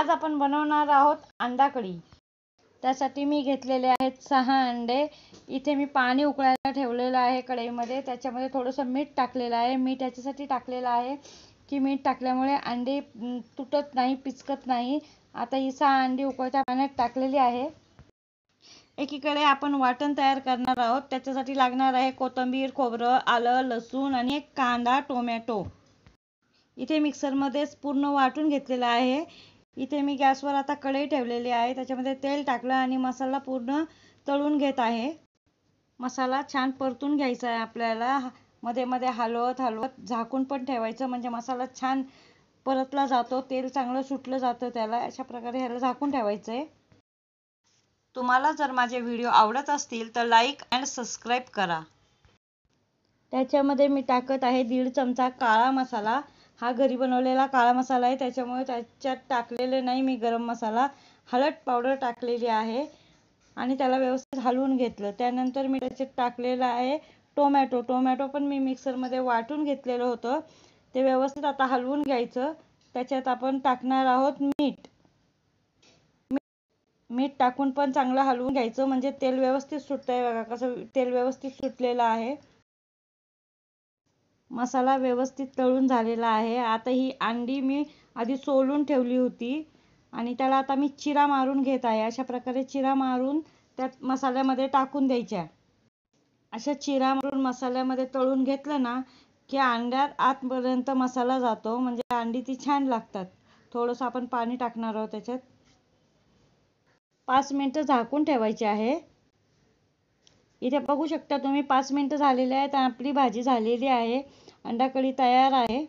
आज आपण बनवणार आहोत अंडा कढी। त्यासाठी मी घेतलेले आहेत 6 अंडे। इथे मी पाणी उकळायला ठेवलेलं आहे कढईमध्ये, त्याच्यामध्ये थोडंसं मीठ टाकलेलं आहे। मीठ याच्यासाठी टाकलेलं आहे की मीठ टाकल्यामुळे अंडे तुटत नाही, पिचकत नाही। आता ही 6 अंडी उकळत्या पाण्यात टाकलेली आहे। एकीकडे आपण वाटण तयार करणार आहोत। त्याच्यासाठी लागणार आहे कोथिंबीर, खोबरं, आलं, लसूण आणि एक कांदा, टोमॅटो। इथे मिक्सरमध्ये पूर्ण वाटून घेतलेलं आहे। इथे मी गॅसवर आता कढई ठेवलेली आहे, त्याच्यामध्ये तेल टाकलं आणि मसाला पूर्ण तळून घेत आहे। मसाला छान परतून घ्यायचा आहे आपल्याला। मध्ये मध्ये हलवत झाकून पण ठेवायचं, म्हणजे मसाला छान परतला जातो, तेल चांगलं सुटलं जातं त्याला। अशा प्रकारे ह्याला झाकून ठेवायचं आहे। तुम्हाला जर माझे व्हिडिओ आवडत असतील तर लाईक अँड सबस्क्राईब करा। त्याच्यामध्ये मी टाकत आहे 1.5 चमचा काळा मसाला। हा घरी बनवलेला काळा मसाला आहे, त्याच्यामुळे त्याच्यात टाकलेले नाही मी गरम मसाला। हळद पावडर टाकलेली आहे आणि त्याला व्यवस्थित हलवून घेतलं। त्यानंतर मी त्याच्यात टाकलेला आहे टोमॅटो। टोमॅटो पण मी मिक्सरमध्ये वाटून घेतलेलं होतं, ते व्यवस्थित आता हलवून घ्यायचं। त्याच्यात आपण टाकणार आहोत मीठ। मीठ टाकून पण चांगलं हलवून घ्यायचं, म्हणजे तेल व्यवस्थित सुटतंय बघा, कसं तेल व्यवस्थित सुटलेलं आहे। मसाला व्यवस्थित तळून झालेला आहे। आता ही अंडी मी आधी सोलून ठेवली होती आणि त्याला आता मी चिरा मारून घेत आहे। अशा प्रकारे चिरा मारून त्यात मसाल्यामध्ये टाकून द्यायच्या। अशा चिरा मारून मसाल्यामध्ये तळून घेतलं ना की अंड्यात आतपर्यंत मसाला जातो, म्हणजे अंडी ती छान लागतात। थोडंसं आपण पाणी टाकणार आहोत त्याच्यात। 5 मिनिटं झाकून ठेवायचे आहे। इथे बघू शकता तुम्ही 5 मिनिटं झालेले आहेत, आपली भाजी झालेली आहे। अंडा कढी तयार आहे।